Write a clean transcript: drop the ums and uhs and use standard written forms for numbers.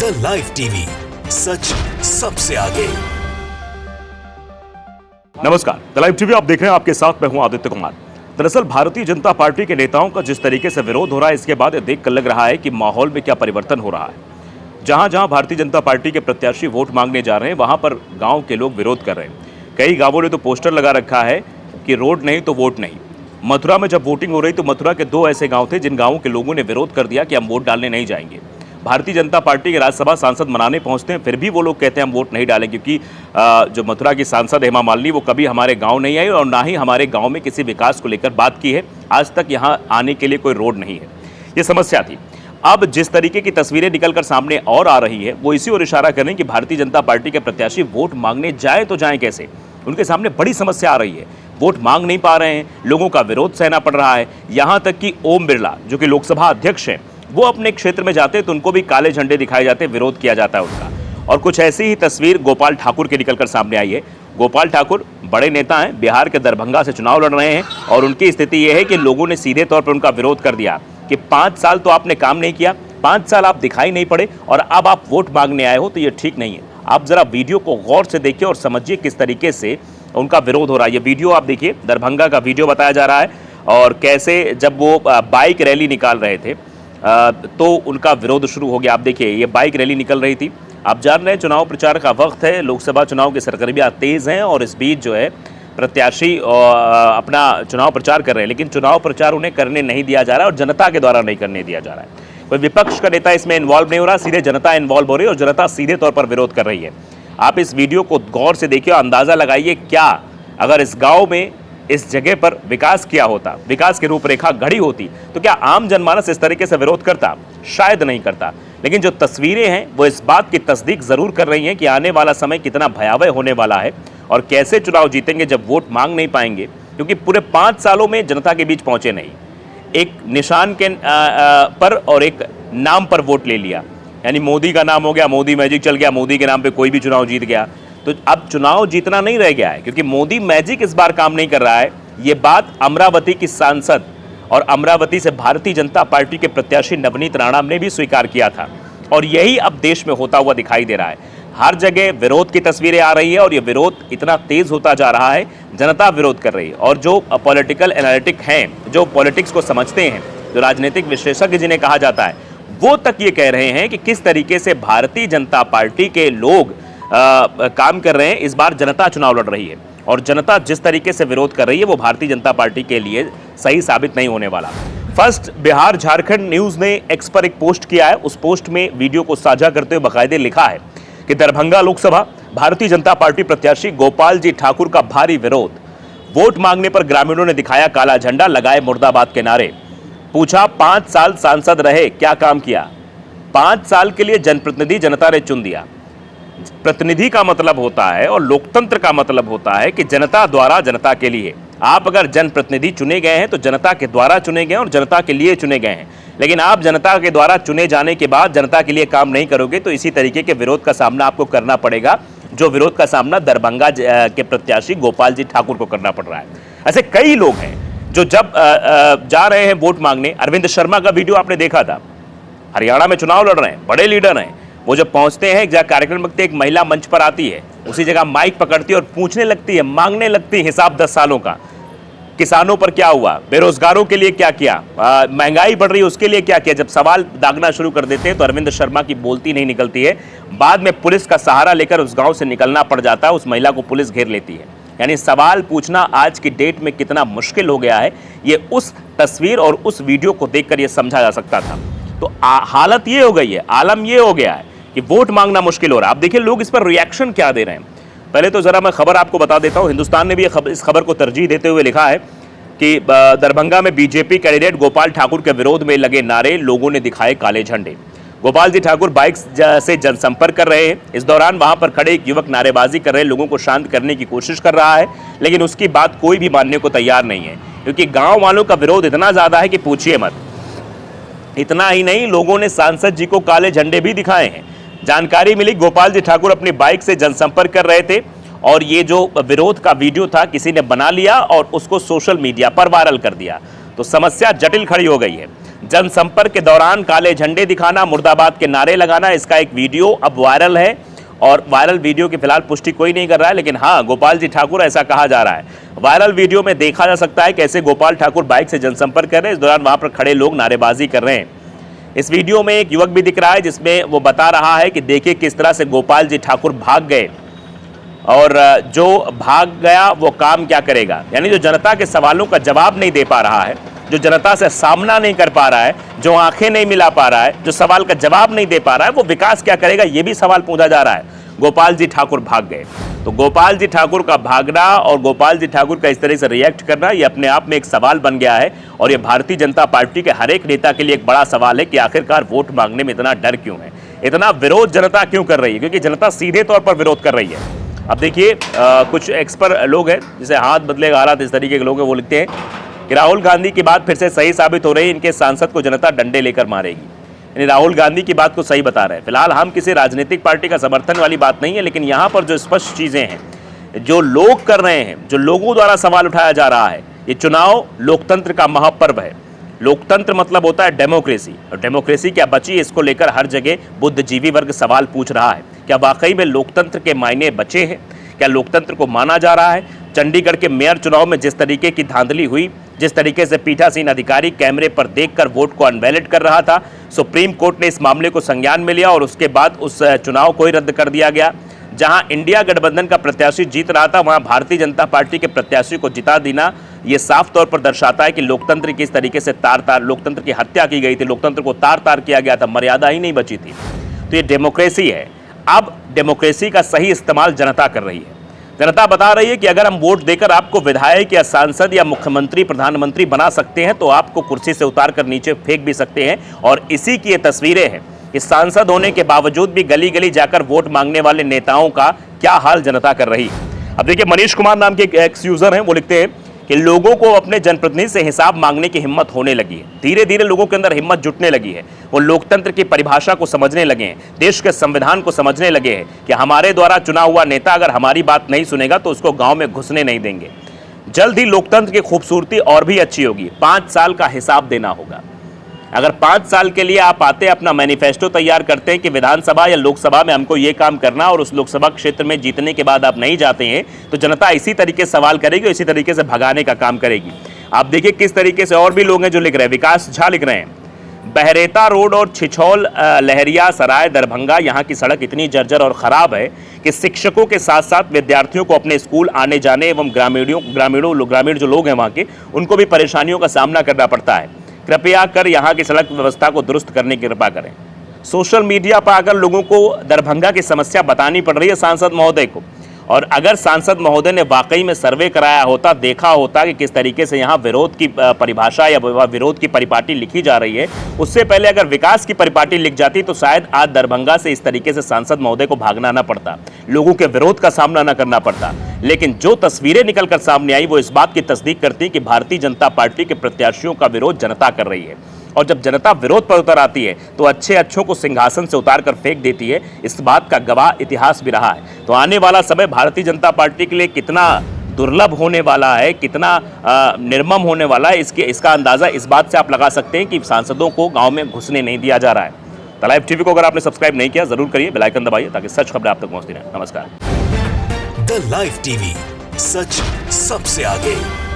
The live TV, सच सबसे आगे। नमस्कार, द लाइव टीवी आप देख रहे हैं, आपके साथ मैं हूं आदित्य कुमार। दरअसल भारतीय जनता पार्टी के नेताओं का जिस तरीके से विरोध हो रहा है, इसके बाद यह देखकर लग रहा है कि माहौल में क्या परिवर्तन हो रहा है। जहां जहां भारतीय जनता पार्टी के प्रत्याशी वोट मांगने जा रहे हैं, वहां पर गांव के लोग विरोध कर रहे हैं। कई गांवों ने तो पोस्टर लगा रखा है कि रोड नहीं तो वोट नहीं। मथुरा में जब वोटिंग हो रही तो मथुरा के 2 ऐसे गांव थे जिन गांवों के लोगों ने विरोध कर दिया कि हम वोट डालने नहीं जाएंगे। भारतीय जनता पार्टी के राज्यसभा सांसद मनाने पहुंचते हैं, फिर भी वो लोग कहते हैं हम वोट नहीं डालें, क्योंकि जो मथुरा की सांसद हेमा मालिनी वो कभी हमारे गांव नहीं आई और ना ही हमारे गांव में किसी विकास को लेकर बात की है। आज तक यहां आने के लिए कोई रोड नहीं है। ये समस्या थी। अब जिस तरीके की तस्वीरें निकलकर सामने और आ रही है, वो इसी ओर इशारा कर रही है कि भारतीय जनता पार्टी के प्रत्याशी वोट मांगने जाए तो जाएं कैसे। उनके सामने बड़ी समस्या आ रही है, वोट मांग नहीं पा रहे हैं, लोगों का विरोध सहना पड़ रहा है। यहां तक कि ओम बिरला जो कि लोकसभा अध्यक्ष हैं, वो अपने क्षेत्र में जाते तो उनको भी काले झंडे दिखाए जाते, विरोध किया जाता है उनका। और कुछ ऐसी ही तस्वीर गोपाल ठाकुर के निकलकर सामने आई है। गोपाल ठाकुर बड़े नेता हैं, बिहार के दरभंगा से चुनाव लड़ रहे हैं और उनकी स्थिति यह है कि लोगों ने सीधे तौर पर उनका विरोध कर दिया कि 5 साल तो आपने काम नहीं किया, 5 साल आप दिखाई नहीं पड़े और अब आप वोट मांगने आए हो, तो ये ठीक नहीं है। आप जरा वीडियो को गौर से देखिए और समझिए किस तरीके से उनका विरोध हो रहा है। ये वीडियो आप देखिए, दरभंगा का वीडियो बताया जा रहा है और कैसे जब वो बाइक रैली निकाल रहे थे तो उनका विरोध शुरू हो गया। आप देखिए, ये बाइक रैली निकल रही थी। आप जान रहे हैं चुनाव प्रचार का वक्त है, लोकसभा चुनाव की सरगर्मियां तेज हैं और इस बीच जो है प्रत्याशी अपना चुनाव प्रचार कर रहे हैं, लेकिन चुनाव प्रचार उन्हें करने नहीं दिया जा रहा है और जनता के द्वारा नहीं करने दिया जा रहा है। कोई विपक्ष का नेता इसमें इन्वॉल्व नहीं हो रहा, सीधे जनता इन्वॉल्व हो रही है और जनता सीधे तौर पर विरोध कर रही है। आप इस वीडियो को गौर से देखिए और अंदाजा लगाइए, क्या अगर इस गांव में इस जगह पर विकास किया होता, विकास की रूपरेखा घड़ी होती, तो क्या आम जनमानस इस तरीके से विरोध करता? शायद नहीं करता। लेकिन जो तस्वीरें हैं वो इस बात की तस्दीक जरूर कर रही हैं कि आने वाला समय कितना भयावह होने वाला है और कैसे चुनाव जीतेंगे जब वोट मांग नहीं पाएंगे, क्योंकि पूरे 5 सालों में जनता के बीच पहुंचे नहीं। एक निशान के पर और एक नाम पर वोट ले लिया, यानी मोदी का नाम हो गया, मोदी मैजिक चल गया, मोदी के नाम पे कोई भी चुनाव जीत गया। तो अब चुनाव जीतना नहीं रह गया है, क्योंकि मोदी मैजिक इस बार काम नहीं कर रहा है। ये बात अमरावती की सांसद और अमरावती से भारतीय जनता पार्टी के प्रत्याशी नवनीत राणा ने भी स्वीकार किया था और यही अब देश में होता हुआ दिखाई दे रहा है। हर जगह विरोध की तस्वीरें आ रही है और ये विरोध इतना तेज होता जा रहा है, जनता विरोध कर रही है। और जो पॉलिटिकल एनालिटिक हैं, जो पॉलिटिक्स को समझते हैं, जो राजनीतिक विशेषज्ञ जिन्हें कहा जाता है, वो तक ये कह रहे हैं कि किस तरीके से भारतीय जनता पार्टी के लोग काम कर रहे हैं। इस बार जनता चुनाव लड़ रही है और जनता जिस तरीके से विरोध कर रही है वो भारतीय जनता पार्टी के लिए सही साबित नहीं होने वाला। फर्स्ट बिहार झारखंड न्यूज़ ने एक्स पर एक पोस्ट किया है। उस पोस्ट में वीडियो को साझा करते हुए बाकायदे लिखा है कि दरभंगा लोकसभा भारतीय जनता पार्टी प्रत्याशी गोपाल जी ठाकुर का भारी विरोध। वोट मांगने पर ग्रामीणों ने दिखाया काला झंडा, लगाए मुर्दाबाद के नारे। पूछा 5 साल सांसद रहे, क्या काम किया? 5 साल के लिए जनप्रतिनिधि जनता ने चुन दिया। प्रतिनिधि का मतलब होता है और लोकतंत्र का मतलब होता है कि जनता द्वारा जनता के लिए। आप अगर जनप्रतिनिधि चुने गए हैं तो जनता के द्वारा चुने गए और जनता के लिए चुने गए हैं। लेकिन आप जनता के द्वारा चुने जाने के बाद जनता के लिए काम नहीं करोगे तो इसी तरीके के विरोध का सामना आपको करना पड़ेगा, जो विरोध का सामना दरभंगा के प्रत्याशी गोपाल जी ठाकुर को करना पड़ रहा है। ऐसे कई लोग हैं जो जब जा रहे हैं वोट मांगने। अरविंद शर्मा का वीडियो आपने देखा था, हरियाणा में चुनाव लड़ रहे हैं, बड़े लीडर हैं। वो जब पहुंचते हैं, जब कार्यक्रम में एक महिला मंच पर आती है, उसी जगह माइक पकड़ती है और पूछने लगती है, मांगने लगती है हिसाब 10 सालों का। किसानों पर क्या हुआ, बेरोजगारों के लिए क्या किया, महंगाई बढ़ रही है उसके लिए क्या किया। जब सवाल दागना शुरू कर देते हैं तो अरविंद शर्मा की बोलती नहीं निकलती है। बाद में पुलिस का सहारा लेकर उस गांव से निकलना पड़ जाता है, उस महिला को पुलिस घेर लेती है। यानी सवाल पूछना आज की डेट में कितना मुश्किल हो गया है, ये उस तस्वीर और उस वीडियो को देखकर ये समझा जा सकता था। तो हालत ये हो गई है, आलम ये हो गया है कि वोट मांगना मुश्किल हो रहा है। आप देखिए लोग इस पर रिएक्शन क्या दे रहे हैं। पहले तो जरा मैं खबर आपको बता देता हूं। हिंदुस्तान ने भी इस खबर को तरजीह देते हुए लिखा है कि दरभंगा में बीजेपी कैंडिडेट गोपाल ठाकुर के विरोध में लगे नारे, लोगों ने दिखाए काले झंडे। गोपाल जी ठाकुर बाइक से जनसंपर्क कर रहे हैं। इस दौरान वहां पर खड़े एक युवक नारेबाजी कर रहे, लोगों को शांत करने की कोशिश कर रहा है, लेकिन उसकी बात कोई भी मानने को तैयार नहीं है, क्योंकि गांव वालों का विरोध इतना ज्यादा है कि पूछिए मत। इतना ही नहीं, लोगों ने सांसद जी को काले झंडे भी दिखाए हैं। जानकारी मिली गोपाल जी ठाकुर अपनी बाइक से जनसंपर्क कर रहे थे और ये जो विरोध का वीडियो था किसी ने बना लिया और उसको सोशल मीडिया पर वायरल कर दिया। तो समस्या जटिल खड़ी हो गई है। जनसंपर्क के दौरान काले झंडे दिखाना, मुर्दाबाद के नारे लगाना, इसका एक वीडियो अब वायरल है और वायरल वीडियो की फिलहाल पुष्टि कोई नहीं कर रहा है, लेकिन हाँ, गोपाल जी ठाकुर ऐसा कहा जा रहा है। वायरल वीडियो में देखा जा सकता है कैसे गोपाल ठाकुर बाइक से जनसंपर्क कर रहे हैं, इस दौरान वहां पर खड़े लोग नारेबाजी कर रहे हैं। इस वीडियो में एक युवक भी दिख रहा है जिसमें वो बता रहा है कि देखिए किस तरह से गोपाल जी ठाकुर भाग गए और जो भाग गया वो काम क्या करेगा। यानी जो जनता के सवालों का जवाब नहीं दे पा रहा है, जो जनता से सामना नहीं कर पा रहा है, जो आंखें नहीं मिला पा रहा है, जो सवाल का जवाब नहीं दे पा रहा है, वो विकास क्या करेगा, ये भी सवाल पूछा जा रहा है। गोपाल जी ठाकुर भाग गए, तो गोपाल जी ठाकुर का भागना और गोपाल जी ठाकुर का इस तरह से रिएक्ट करना, ये अपने आप में एक सवाल बन गया है। और ये भारतीय जनता पार्टी के हर एक नेता के लिए एक बड़ा सवाल है कि आखिरकार वोट मांगने में इतना डर क्यों है, इतना विरोध जनता क्यों कर रही है, क्योंकि जनता सीधे तौर पर विरोध कर रही है। अब देखिए कुछ एक्सपर्ट लोग हैं, जैसे हाथ बदलेगा हालात, इस तरीके के लोग हैं, वो लिखते हैं कि राहुल गांधी की बात फिर से सही साबित हो रही है, इनके सांसद को जनता डंडे लेकर मारेगी। यानी राहुल गांधी की बात को सही बता रहे हैं। फिलहाल हम किसी राजनीतिक पार्टी का समर्थन वाली बात नहीं है, लेकिन यहाँ पर जो स्पष्ट चीज़ें हैं, जो लोग कर रहे हैं, जो लोगों द्वारा सवाल उठाया जा रहा है, ये चुनाव लोकतंत्र का महापर्व है। लोकतंत्र मतलब होता है डेमोक्रेसी, और डेमोक्रेसी क्या बची, इसको लेकर हर जगह बुद्धिजीवी वर्ग सवाल पूछ रहा है। क्या वाकई में लोकतंत्र के मायने बचे हैं, क्या लोकतंत्र को माना जा रहा है। चंडीगढ़ के मेयर चुनाव में जिस तरीके की धांधली हुई, जिस तरीके से पीठासीन अधिकारी कैमरे पर देखकर वोट को अनवैलिड कर रहा था, सुप्रीम कोर्ट ने इस मामले को संज्ञान में लिया और उसके बाद उस चुनाव को ही रद्द कर दिया गया। जहां इंडिया गठबंधन का प्रत्याशी जीत रहा था, वहां भारतीय जनता पार्टी के प्रत्याशी को जिता देना, ये साफ तौर पर दर्शाता है कि लोकतंत्र की इस तरीके से लोकतंत्र की हत्या की गई थी, लोकतंत्र को तार तार किया गया था, मर्यादा ही नहीं बची थी। तो ये डेमोक्रेसी है। अब डेमोक्रेसी का सही इस्तेमाल जनता कर रही है। जनता बता रही है कि अगर हम वोट देकर आपको विधायक या सांसद या मुख्यमंत्री, प्रधानमंत्री बना सकते हैं, तो आपको कुर्सी से उतार कर नीचे फेंक भी सकते हैं। और इसी की ये तस्वीरें हैं कि सांसद होने के बावजूद भी गली गली जाकर वोट मांगने वाले नेताओं का क्या हाल जनता कर रही है। अब देखिए, मनीष कुमार नाम के एक यूजर हैं, वो लिखते हैं कि लोगों को अपने जनप्रतिनिधि से हिसाब मांगने की हिम्मत होने लगी है। धीरे धीरे लोगों के अंदर हिम्मत जुटने लगी है। वो लोकतंत्र की परिभाषा को समझने लगे हैं, देश के संविधान को समझने लगे हैं कि हमारे द्वारा चुना हुआ नेता अगर हमारी बात नहीं सुनेगा तो उसको गांव में घुसने नहीं देंगे। जल्द ही लोकतंत्र की खूबसूरती और भी अच्छी होगी। 5 साल का हिसाब देना होगा। अगर 5 साल के लिए आप आते अपना मैनिफेस्टो तैयार करते हैं कि विधानसभा या लोकसभा में हमको ये काम करना, और उस लोकसभा क्षेत्र में जीतने के बाद आप नहीं जाते हैं, तो जनता इसी तरीके से सवाल करेगी, इसी तरीके से भगाने का काम करेगी। आप देखिए किस तरीके से और भी लोग हैं जो लिख रहे हैं। विकास झा लिख रहे हैं, बहरेता रोड और छिछौल लहरिया सराय दरभंगा, यहाँ की सड़क इतनी जर्जर और ख़राब है कि शिक्षकों के साथ साथ विद्यार्थियों को अपने स्कूल आने जाने एवं ग्रामीण जो लोग हैं वहाँ के, उनको भी परेशानियों का सामना करना पड़ता है। कृपया कर यहाँ की सड़क व्यवस्था को दुरुस्त करने की कृपा करें। सोशल मीडिया पर अगर लोगों को दरभंगा की समस्या बतानी पड़ रही है सांसद महोदय को, और अगर सांसद महोदय ने वाकई में सर्वे कराया होता, देखा होता कि किस तरीके से यहाँ विरोध की परिभाषा या विरोध की परिपाटी लिखी जा रही है, उससे पहले अगर विकास की परिपाटी लिख जाती तो शायद आज दरभंगा से इस तरीके से सांसद महोदय को भागना ना पड़ता, लोगों के विरोध का सामना ना करना पड़ता। लेकिन जो तस्वीरें निकलकर सामने आई वो इस बात की तस्दीक करती है कि भारतीय जनता पार्टी के प्रत्याशियों का विरोध जनता कर रही है। और जब जनता विरोध पर उतर आती है तो अच्छों को सिंहासन से उतार कर फेंक देती है। इस बात का गवाह इतिहास भी रहा है। तो आने वाला समय भारतीय जनता पार्टी के लिए कितना दुर्लभ होने वाला है, कितना निर्मम होने वाला है, इसका अंदाज़ा इस बात से आप लगा सकते हैं कि सांसदों को गाँव में घुसने नहीं दिया जा रहा है। द लाइव टीवी को अगर आपने सब्सक्राइब नहीं किया जरूर करिए, बेल आइकन दबाइए ताकि सच खबरें आप तक पहुँचती रहें। नमस्कार। द लाइव टीवी, सच सबसे आगे।